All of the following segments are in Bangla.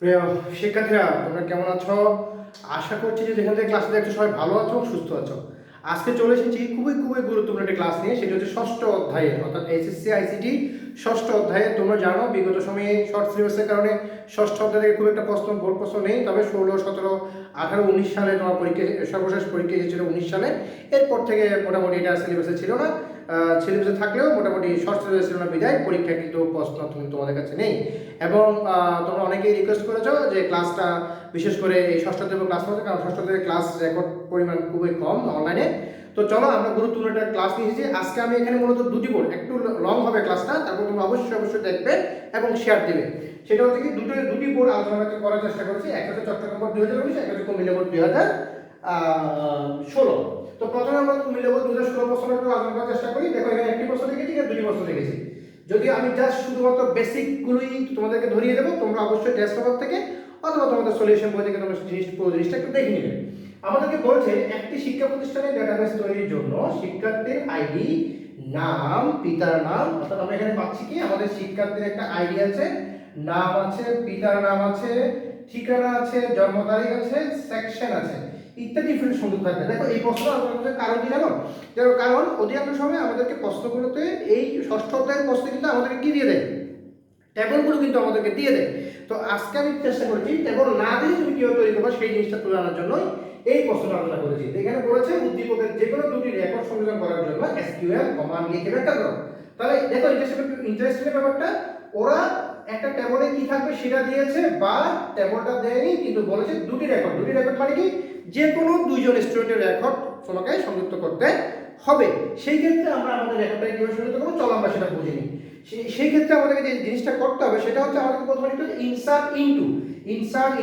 প্রিয় শিক্ষার্থীরা, তোমরা কেমন আছো? আশা করছি যে যেখান থেকে ক্লাস দেখছো সবাই ভালো আছো, সুস্থ আছো। আজকে চলে এসেছি খুবই খুবই গুরুত্বপূর্ণ একটা ক্লাস নিয়ে, সেটা হচ্ছে ষষ্ঠ অধ্যায়ে, অর্থাৎ এসএসসি আইসিটি ষষ্ঠ অধ্যায়ে। তোমরা জানো বিগত সময়ে শর্ট সিলেবাসের কারণে ষষ্ঠ অধ্যায় থেকে খুব একটা বোর্ড প্রশ্ন নেই, তবে 16, 17, 18, 19 সালে তোমার পরীক্ষা, সর্বশেষ পরীক্ষা এসেছিল 19 সালে। এরপর থেকে মোটামুটি এটা সিলেবাসে ছিল না, সিলেবাসে থাকলেও মোটামুটি শর্ট সিলেবাস ছিল না বিদায় পরীক্ষা কিন্তু প্রশ্ন তোমাদের কাছে নেই। এবং তোমরা অনেকেই রিকোয়েস্ট করেছো যে ক্লাসটা বিশেষ করে এই ষষ্ঠ অধ্যায় ক্লাস করতে, কারণ ষষ্ঠ অধ্যায়ের ক্লাস রেকর্ড পরিমাণ খুবই কম অনলাইনে। তো চলো আমরা গুরুত্বপূর্ণ একটা ক্লাস নিয়েছি আজকে। আমি এখানে মূলত দুটি বোর্ড, একটু লং হবে ক্লাসটা, তারপর তোমরা অবশ্যই দেখবে এবং শেয়ার দিবে। সেটা হচ্ছে কি দুটি বোর্ড আলোচনা করার চেষ্টা করেছি। একটা হচ্ছে চট্টগ্রাম বোর্ড 2019, একটা হচ্ছে কুমিল্লা বোর্ড 2016। তো প্রথমে আমরা কুমিল্লা বোর্ড 2016 প্রশ্নটা একটু আলোচনা করার চেষ্টা করি। দেখো এখানে একটি প্রশ্ন লিখেছি আর দুটি প্রশ্ন লিখেছি। যদি আমি জাস্ট শুধুমাত্র বেসিকগুলোই তোমাদেরকে ধরিয়ে দেবো, তোমরা অবশ্যই টেস্ট পেপার থেকে অথবা তোমাদের সলিউশন বই থেকে তোমরা পুরো জিনিসটা একটু দেখে নেবে। আমাদেরকে বলছে একটি শিক্ষা প্রতিষ্ঠানের ডাটাবেস তৈরির জন্য শিক্ষার্থীর আইডি, নাম, পিতার নাম, অর্থাৎ আমরা এখানে পাচ্ছি কি আমাদের শিক্ষার্থীর একটা আইডি আছে, নাম আছে, পিতার নাম আছে, ঠিকানা আছে, জন্ম তারিখ আছে, সেকশন আছে ইত্যাদি ফিল্ড সংযুক্ত থাকবে। দেখো এই প্রশ্ন আমাদের কারণ কি জানো? কারণ অধিকাংশ সময় আমাদেরকে প্রশ্নগুলোতে এই ষষ্ঠ অধ্যায়ের প্রশ্ন কিন্তু আমাদেরকে কি দিয়ে দেয়, টেবলগুলো কিন্তু আমাদেরকে দিয়ে দেয়। তো আজকে আমি চেষ্টা করেছি টেবল না দিয়ে তুমি কিভাবে তৈরি করবে সেই জিনিসটা তুলে আনার জন্যই এই প্রশ্নটা আলোচনা করেছি। এখানে বলেছে উদ্দীপকের যে কোনো দুটি রেকর্ড সংযোজন করার জন্য এসকিউএল কমান্ড লিখে ব্যাখ্যা করো। তাহলে দেখো ইন্টারেস্টিং ব্যাপারটা, ওরা একটা টেবলে কি থাকবে সেটা দিয়েছে, বা টেবলটা দেয়নি কিন্তু বলেছে দুটি রেকর্ড মানে কি যে কোনো দুইজন স্টুডেন্টের রেকর্ড তোমাকে সংযুক্ত করতে হবে। সেই ক্ষেত্রে আমরা আমাদের রেকর্ডটা কিভাবে সংযুক্ত করবো চলো আমরা সেটা বুঝে নিই। সেই ক্ষেত্রে আমাদেরকে যে জিনিসটা করতে হবে সেটা হচ্ছে আমাদের প্রথমে লিখতে হবে ইনসার্ট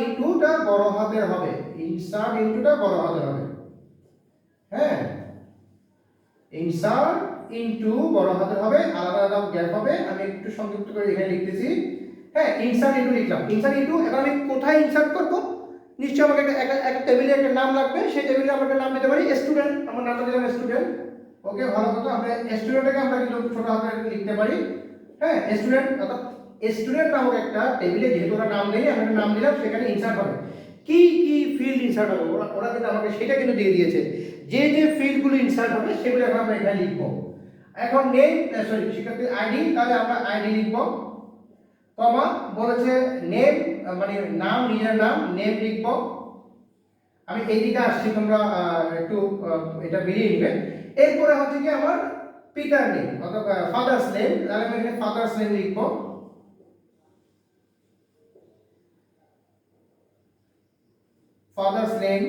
ইনটুটা বড় হাতের হবে, ইনসার্ট ইনটুটা বড় হাতের হবে। হ্যাঁ, ইনসার্ট ইনটু বড় হাতের হবে, আলাদা আলাদা গ্যাপ হবে। আমি একটু সংযুক্ত করে এখানে লিখতেছি। হ্যাঁ, ইনসার্ট ইনটু লিখলাম, ইনসার্ট ইনটু। এখন আমি কোথায় ইনসার্ট করব? নিশ্চয়ই আমাকে একটা টেবিলে একটা নাম লাগবে, সেই টেবিলে আমরা একটা নাম দিতে পারি স্টুডেন্ট। আমার নামটা দিলাম স্টুডেন্ট। ওকে, ভালো কথা। আমরা স্টুডেন্টটাকে আমরা কিন্তু ছোট হাতে লিখতে পারি। হ্যাঁ, স্টুডেন্ট, অর্থাৎ স্টুডেন্ট নামক একটা টেবিলে যেহেতু ওরা নাম দিলে আমি একটা নাম দিলাম, সেখানে ইনসার্ট হবে। কি কি ফিল্ড ইনসার্ট হবে ওরা কিন্তু আমাকে সেটা কিন্তু দিয়ে দিয়েছে। যে যে ফিল্ডগুলো ইনসার্ট হবে সেগুলো এখন আমরা এখানে লিখব। এখন নেম, সরি শিক্ষার্থীর আইডি, তাহলে আমরা আইডি লিখব, কমা বলেছে নেম মানে নাম, নিজের নাম, নেম লিখব। আমি এইদিকে আসছি, তোমরা একটু এটা বেরিয়ে নেবে। এরপরে হচ্ছে কি আমার পিতার নেম অথবা ফাদার্স নেম, তাহলে আমি এখানে ফাদার্স নেম লিখব, ফাদার্স নেম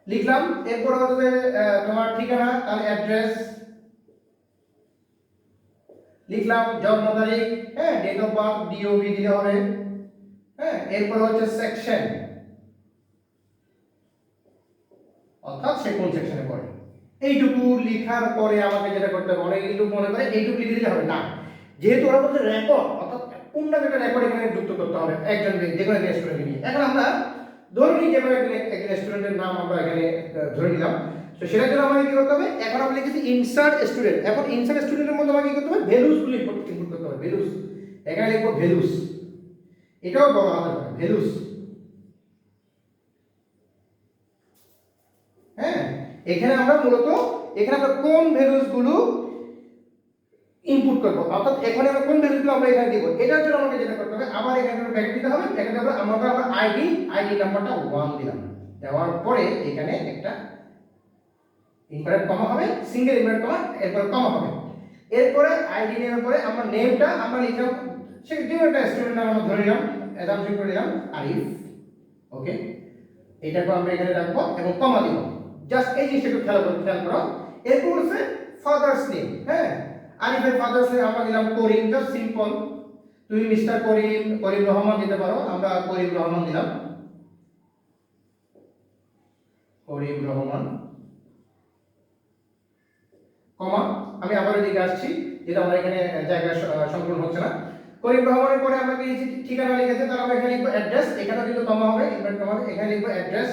লিখলাম। এরপরে হচ্ছে তোমার ঠিকানা, তাহলে অ্যাড্রেস লিখলাম, জন্ম তারিখ, হ্যাঁ, ডেট অফ বার্থ ডিওবি দিতে হবে। হ্যাঁ, এরপর হচ্ছে সেকশন, অর্থাৎ সে কোন সেকশনে পড়ে। এইটুকু লেখার পরে আমাকে যেটা করতে হবে, অনেকে কিন্তু মনে করে এইটুকু লিখে দিলে হবে না, যেহেতু ওরা বলছে রেকর্ড, অর্থাৎ পূর্ণাঙ্গ একটা রেকর্ড এখানে যুক্ত করতে হবে একজন যে কোনো একজন স্টুডেন্টকে নিয়ে। এখন আমরা ধরে নিই যে কোনো একজন স্টুডেন্টের নাম আমরা এখানে ধরে নিলাম। তো সেটার জন্য আমাকে কি করতে হবে, এখন আমরা লিখেছি ইনসার্ট স্টুডেন্ট। এখন ইনসার্ট স্টুডেন্টের মধ্যে আমাকে কি করতে হবে, ভ্যালুসগুলো ইনপুট করতে হবে, ভ্যালুস। এখানে লিখবো ভ্যালুস, এটাও বড় হাতে হবে, ভ্যালুস। হ্যাঁ, এখানে আমরা মূলত এখানে আমরা কোন ভ্যালুস গুলো ইনপুট করব, অর্থাৎ এখানে আমরা কোন ভ্যালুস গুলো আমরা এখানে দিব, এটার জন্য আমাকে যেটা করতে হবে, আবার এখানে ব্যাক দিতে হবে। এখানে আমরা আইডি নাম্বারটা 1 দিলাম, দেওয়ার পরে এখানে একটা ইনভার্টেড কমা হবে, সিঙ্গেল ইনভার্টেড কমা, এরপর কমা হবে। এরপরে আইডি নেওয়ার পরে আমরা নেমটা আমরা লিখলাম, সে যে একটা স্টুডেন্ট নাম আমরা ধরে নিলাম, অ্যাজাম্পশন করে নিলাম আরিফ। ওকে, এটাকে আমরা এখানে রাখবো এবং কমা দিব। জাস্ট এই জিনিসটা একটু খেয়াল করো। এরপর হচ্ছে ফাদার্স নেম। হ্যাঁ, আরিফের ফাদার্স নেম আমরা দিলাম করিম, জাস্ট সিম্পল। তুমি মিস্টার করিম রহমান দিতে পারো, আমরা করিম রহমান দিলাম, করিম রহমান, কমা। আমি আবার এদিকে আসছি, যেটা আমার এখানে জায়গা সংকলন হচ্ছে না। করিম রহমানের পরে আমরা কি ঠিকানা লিখেছি, তাহলে আমরা এখানে লিখবো অ্যাড্রেস, এখানে কিন্তু কমা হবে, ইনভার্ট কমা হবে, এখানে লিখবো অ্যাড্রেস।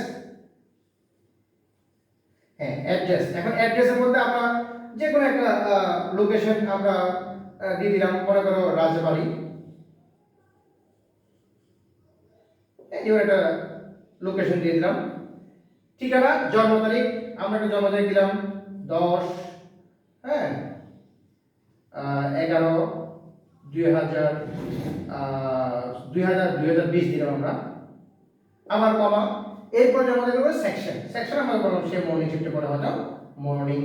হ্যাঁ, অ্যাড্রেস। এখন অ্যাড্রেসের মধ্যে আমরা যে কোনো একটা লোকেশন আমরা দিয়ে দিলাম, মনে করো রাজবাড়ী। যেমন একটা লোকেশন দিয়ে দিলাম। ঠিকানা, জন্ম তারিখ, আমরা একটা জন্ম তারিখ দিলাম 10 হ্যাঁ 11 2000 2020 দিলাম আমরা। আমার কমা, এরপর জমা দেবো সেকশন। সেকশন আমরা বললাম সে মর্নিং শিফটে পড়া হতো মর্নিং।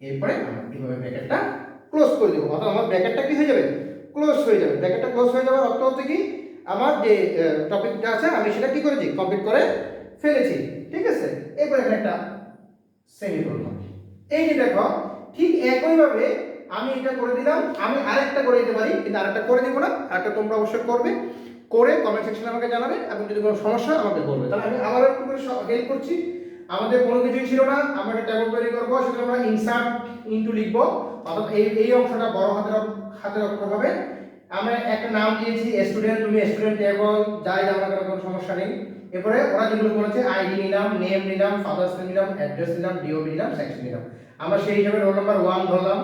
এরপরে আমরা এইভাবে ব্র্যাকেটটা ক্লোজ করে দেবো, অর্থাৎ আমার ব্র্যাকেটটা কি হয়ে যাবে, ক্লোজ হয়ে যাবে। ব্র্যাকেটটা ক্লোজ হয়ে যাওয়ার অর্থ হচ্ছে কি, আমার যে টপিকটা আছে আমি সেটা কি করেছি, কমপ্লিট করে ফেলেছি। ঠিক আছে, এরপর এখানে একটা সেমিকোলন। এই যে দেখো, ঠিক একইভাবে আমি এটা করে দিলাম, আমি আরেকটা করে দিতে পারি, কিন্তু আরেকটা করে দিব না, আরেকটা তোমরা অবশ্যই করবে, করে কমেন্ট সেকশনে আমাকে জানাবে, এবং যদি কোনো সমস্যা হয় আমাকে বলবে। তাহলে আমি আবার একটু করে হেল্প করছি। আমাদের কোনো কিছুই ছিল না, আমরা একটা টেবিল তৈরি করবো, সেটা আমরা ইনসার্ট ইনটু লিখবো, অর্থাৎ এই অংশটা বড় হাতের অক্ষর হবে। আমরা একটা নাম দিয়েছি স্টুডেন্ট, তুমি স্টুডেন্ট টেবল যাই দাও না, কোনো সমস্যা নেই। এরপরে ওরা যেগুলো বলেছে আইডি নিলাম, নেম নিলাম, ফাদার্স নেম নিলাম, অ্যাড্রেস নিলাম, ডিওবি নিলাম, সেকশন নিলাম। আমরা সেই হিসাবে রোল নাম্বার 1 ধরলাম,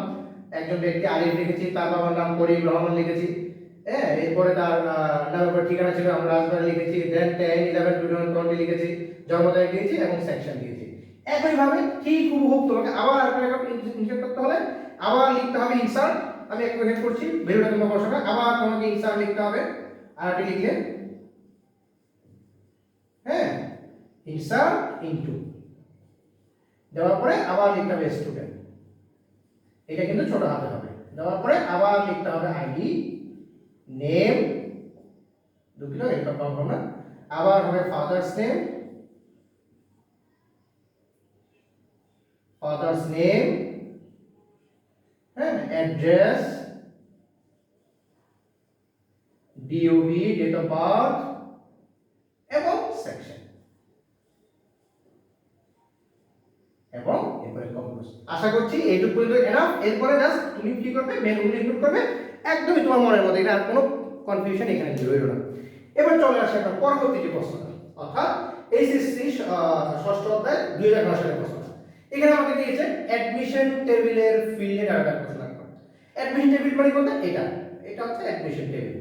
একজন ব্যক্তি আলিফ লিখেছি, তার বাবার নাম করিম রহমান লিখেছি। হ্যাঁ, এরপরে তার নামের উপর ঠিকানা ছিল, আমরা রাজবাড়ি লিখেছি, দেন 10 11 2020 লিখেছি, জন্ম তারিখ দিয়েছি এবং সেকশন দিয়েছি। একইভাবে ঠিক হুবহু তোমাকে আবার একটা ইনসার্ট করতে হলে আবার লিখতে হবে ইনসার্ট। আমি একটু হেল্প করছি, ভিডিওটা তোমরা বসাবে, আবার তোমাকে ইনসার্ট লিখতে হবে। আরটি লিখলে হ্যাঁ ইনসার্ট ইনটু দেওয়ার পরে আবার লিখতে হবে স্টুডেন্ট, এটা কিন্তু ছোট হাতে হবে। দেওয়ার পরে আবার লিখতে হবে আইডি, নেম, দুঃখিত এটা পাবো না, আবার হবে ফাদার্স নেম, হ্যাঁ, address, DOB, date of birth এবং সেকশন, এবং এরপরে কম্পোজ। আশা করছি এইটুকু পর্যন্ত এনাফ। এরপরে জাস্ট তুমি কি করবে, মেনুগুলো ইনপুট করবে, একদমই তোমার মনের মতো, এটা আর কোনো কনফিউশন এখানে রইল না। এবার চলে আসে আমরা পরবর্তী যে প্রশ্নটা, অর্থাৎ এইচএসসি ষষ্ঠ অধ্যায় 2009 সালের প্রশ্নটা। এখানে আমাকে দিয়েছে অ্যাডমিশন টেবিলের ফিল্ডে ডাটা ঘোষণা করো। অ্যাডমিশন টেবিল মানে কোনটা, এটা হচ্ছে অ্যাডমিশন টেবিল,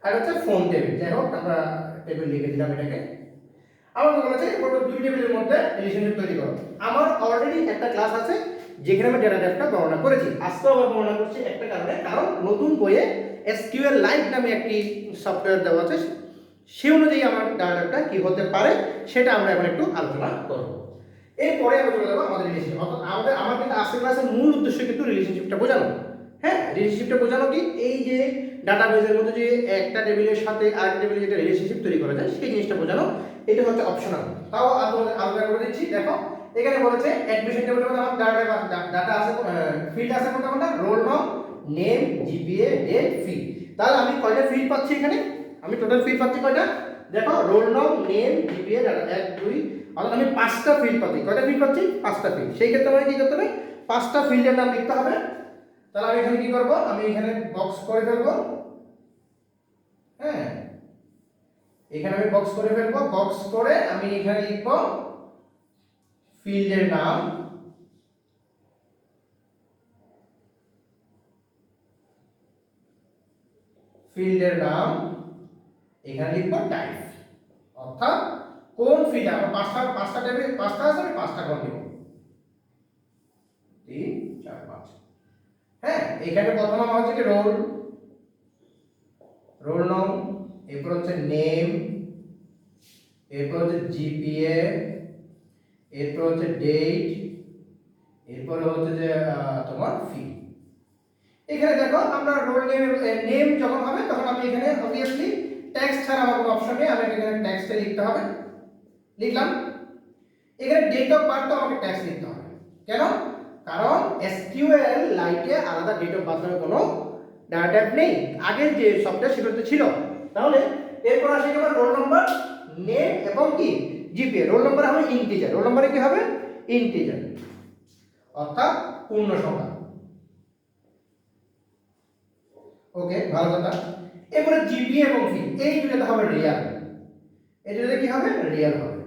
আর হচ্ছে ফোন টেবিল। যাই হোক, আমরা টেবিল লিখে দিলাম এটাকে। আমাকে বলেছে এরপর দুই টেবিলের মধ্যে রিলেশনশিপ তৈরি করো। আমার অলরেডি একটা ক্লাস আছে যেখানে আমি ডেটা টাইপটা বর্ণনা করেছি, আজকে আবার বর্ণনা করছি একটা কারণে, কারণ নতুন বইয়ে এসকিউএল লাইট নামে একটি সফটওয়্যার দেওয়া আছে, সেই অনুযায়ী আমার ডেটা টাইপটা কি হতে পারে সেটা আমরা এখন একটু আলোচনা করব। এরপরে আমরা চলে যাবো আমাদের রিলেশনশিপ, অর্থাৎ আমার কিন্তু আজকের ক্লাসের মূল উদ্দেশ্য কিন্তু রিলেশনশিপটা বোঝানো। হ্যাঁ, রিলেশনশিপটা বোঝানো কি, এই যে ডাটাবেসের মধ্যে যে একটা টেবিলের সাথে আরেকটা টেবিলের যেটা রিলেশনশিপ তৈরি করা যায় সেই জিনিসটা বোঝানো, এটা হচ্ছে অপশনাল। তাও আলাদা করে দিচ্ছি। দেখো এখানে বলেছে অ্যাডমিশন টেবিলের মধ্যে আমার ডাটা আছে, ফিল্ড আছে কোনটা, রোল নাম, নেম, জিপিএ, ডেট, ফি। তাহলে আমি কয়টা ফিল্ড পাচ্ছি এখানে, আমি টোটাল ফিল্ড পাচ্ছি কয়টা, দেখো রোল নাম, নেম, জিপিএ, ডাটা 1 2, অর্থাৎ আমি 5টা ফিল্ড পাচ্ছি। কয়টা ফিল্ড পাচ্ছি, 5টা ফিল্ড। সেই ক্ষেত্রে আমি কি করতে হবে, 5টা ফিল্ডের নাম লিখতে হবে। তাহলে আমি এখানে কি করব, আমি এখানে বক্স করে ফেলবো। হ্যাঁ, এখানে আমি বক্স করে ফেলবো, বক্স করে আমি এখানে লিখব ফিল্ডের নাম, এখানে লিখব টাইপ, অর্থাৎ কোন ফিল্ড, আমার পাঁচটা টেবিল, 5টা আছে, আমি 5টা কোন দেব, 3 4 5। হ্যাঁ, এখানে প্রথম আমার হচ্ছে কি রোল নাম, এরপর হচ্ছে নেম, এরপর হচ্ছে জিপিএ, এরপর হচ্ছে ডেট, এরপর হচ্ছে যে তোমার ফি। এখানে দেখো আমরা রোল নেম যখন হবে তখন আমি এখানে অবভিয়াসলি টেক্সট ছাড়া আমার কোনো অপশন নেই, আমি এখানে টেক্সটে লিখতে হবে, লিখলাম। এখানে ডেট অফ বার্থ আমাকে টেক্সট লিখতে হবে। কেন, কারণ এসকিউএল লাইটে আলাদা ডেট অফ বার্থ নামে কোনো ডাটা টাইপ নেই, আগের যে সফটওয়্যার সেটাতে ছিল। তাহলে এরপর আসে আমার রোল নাম্বার, নেম এবং কি জিপিএ। রোল নাম্বার হবে ইন্টিজার, রোল নাম্বারে কি হবে ইন্টিজার, অর্থাৎ পূর্ণ সংখ্যা। ওকে, ভালো কথা। এরপরে জিপিএ এবং ফি, এই দুটোতে হবে রিয়াল, এই দুটোতে কি হবে রিয়াল হবে,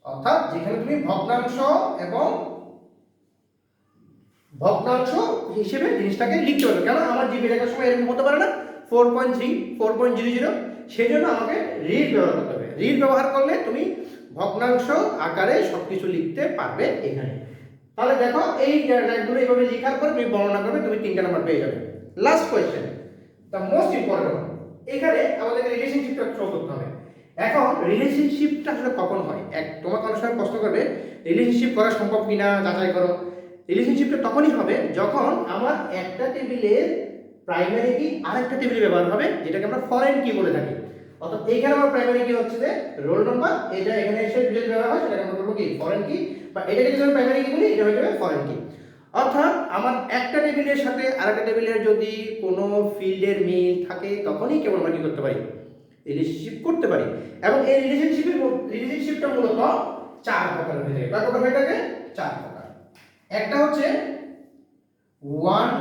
অর্থাৎ যেখানে তুমি ভগ্নাংশ এবং ভগ্নাংশ হিসেবে জিনিসটাকে লিখতে পারবে। কেন আমার জিপি লেখার সময় এরকম হতে পারে না 4.3 4.00, সেই জন্য আমাকে রিড ব্যবহার করতে হবে। রিড ব্যবহার করলে তুমি ভগ্নাংশ আকারে সব কিছু লিখতে পারবে এখানে। তাহলে দেখো এই র্যাকগুলো এইভাবে লেখার পর তুমি বর্ণনা করবে, তুমি 3টা নাম্বার পেয়ে যাবে। Last question, the most important, এখানে আমাদেরকে রিলেশনশিপটা সলভ করতে হবে। এখন রিলেশনশিপটা আসলে কখন হয়? তোমাকে অনেক সময় প্রশ্ন করবে রিলেশনশিপ করা সম্ভব কিনা যাচাই করো। রিলেশনশিপটা তখনই হবে যখন আমার একটা টেবিলের প্রাইমারি কি আরেকটা টেবিলে ব্যবহার হবে, যেটাকে আমরা ফরেন কি বলে থাকি। অর্থাৎ এইখানে আমার প্রাইমারি কি হচ্ছে যে রোল নাম্বার, এটা এখানে এসে যদি ব্যবহার হয় সেটাকে আমরা বলবো কি ফরেন কি, বা এটাকে যদি আমি প্রাইমারি কি বলি এটা হয়ে যাবে ফরেন কি। অর্থাৎ আমার একটা টেবিলের সাথে আরেকটা টেবিলের যদি কোনো ফিল্ডের মিল থাকে তখনই কেবল আমরা কি করতে পারি, রিলেশনশিপ করতে পারি। এবং এই রিলেশনশিপটা মূলত 4 প্রকার হয়ে থাকে। কয় প্রকার হয়ে থাকে? 4 প্রকার। একটা হচ্ছে 1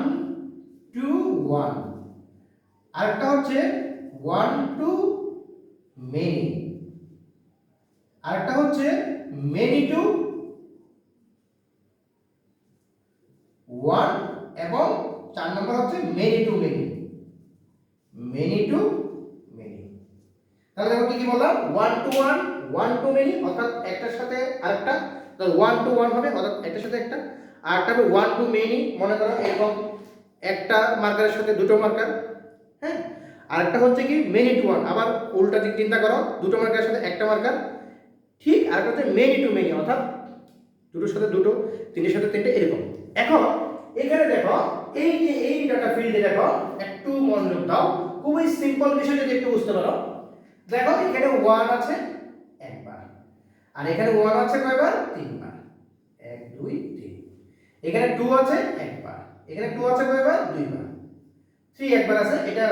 to 1, আরেকটা হচ্ছে 1 to many, আরেকটা হচ্ছে many to 1, এবং 4 নম্বর হচ্ছে many to many, many to many। তাহলে দেখো কি কি বললাম, 1 to 1, 1 to many অর্থাৎ একটার সাথে আরেকটা, তাহলে 1 to 1 হবে অর্থাৎ একটার সাথে একটা, আর একটা হবে 1 to many, মনে করো এরকম একটা মার্কারের সাথে দুটো মার্কার, হ্যাঁ। আর একটা হচ্ছে কি many to 1, আবার উল্টা দিক চিন্তা করো, দুটো মার্কারের সাথে একটা মার্কার, ঠিক। আর একটা হচ্ছে many to many অর্থাৎ দুটোর সাথে দুটো, তিনের সাথে তিনটে, এরকম। এখন এখানে দেখো এই যে এই ডাটা ফিল্ডে দেখো একটু মনোযোগ দাও, খুবই সিম্পল বিষয় যদি একটু বুঝতে পারো। দেখো এখানে 1 আছে একবার, আর এখানে 1 আছে কয়বার? 3 বার, 1 2 3। এখানে 2 আছে একবার, এখানে 2 আছে কয়বার? 2 বার, 3 একবার আছে, এটা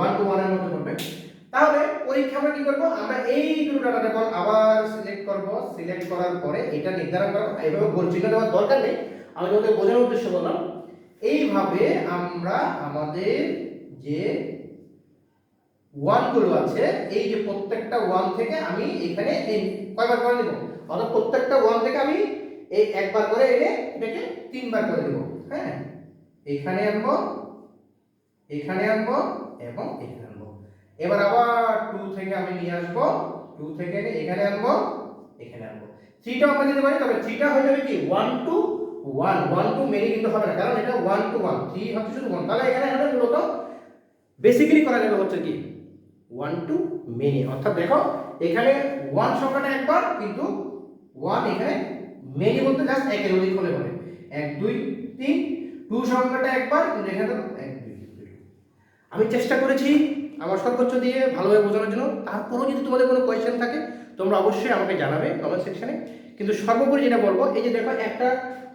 1 to 1 এর মধ্যে পড়বে। তাহলে পরীক্ষা আমরা কি করব, আমরা এই দুটো ডাটা কল আবার সিলেক্ট করব, সিলেক্ট করার পরে এটা নির্ধারণ করব। এইভাবে গোল চিহ্ন দেওয়ার দরকার নেই, আমি তোমাদের বোঝানোর উদ্দেশ্য বললাম। এইভাবে আমরা আমাদের যে 1 গুলো আছে, এই যে প্রত্যেকটা 1 থেকে আমি এখানে কয়বার করে দেব, অর্থাৎ প্রত্যেকটা 1 থেকে আমি এই একবার করে এনে এটাকে 3 বার করে দেব, হ্যাঁ। এখানে আনবো, এখানে আনবো এবং এখানে আনবো। এবার আবার 2 থেকে আমি নিয়ে আসবো, 2 থেকে এখানে আনবো, এখানে আনবো। 3টা আমরা দিতে পারি, তবে 3টা হয়ে যাবে কি 1 to 1, 1 to many কিন্তু হবে না, কারণ এটা 1 to 1, 3 হচ্ছে শুধু 1। তাহলে এখানে আমাদের মূলত বেসিক্যালি করা যাবে হচ্ছে কি 1 to many। অর্থাৎ দেখো এখানে 1 সংখ্যাটা একবার, কিন্তু 1 এখানে many বলতে জাস্ট একের অধিক হলে হবে, 1 2 3। 2 সংখ্যাটা একবার, কিন্তু এখানে 1 2 3। আমি চেষ্টা করেছি আমার সর্বোচ্চ দিয়ে ভালোভাবে বোঝানোর জন্য। তারপরেও যদি তোমাদের কোনো কোয়েশ্চেন থাকে তোমরা অবশ্যই আমাকে জানাবে কমেন্ট সেকশনে। কিন্তু সর্বোপরি যেটা বলবো, এই যে দেখো একটা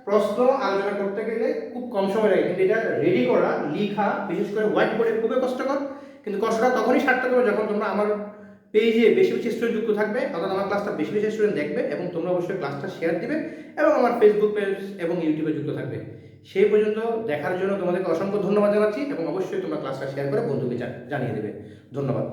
প্রশ্ন আলোচনা করতে গেলে খুব কম সময় লাগে, কিন্তু এটা রেডি করা, লেখা, বিশেষ করে হোয়াইট বোর্ডে খুবই কষ্টকর। কিন্তু কষ্টটা তখনই সার্থক হবে যখন তোমরা আমার পেজে বেশি বেশি স্টুডেন্ট যুক্ত থাকবে, অর্থাৎ আমার ক্লাসটা বেশি বেশি স্টুডেন্ট দেখবে, এবং তোমরা অবশ্যই ক্লাসটা শেয়ার দিবে এবং আমার ফেসবুক পেজ এবং ইউটিউবে যুক্ত থাকবে। সেই পর্যন্ত দেখার জন্য তোমাদেরকে অসংখ্য ধন্যবাদ জানাচ্ছি, এবং অবশ্যই তোমরা ক্লাসটা শেয়ার করে বন্ধুকে জানিয়ে দেবে। ধন্যবাদ।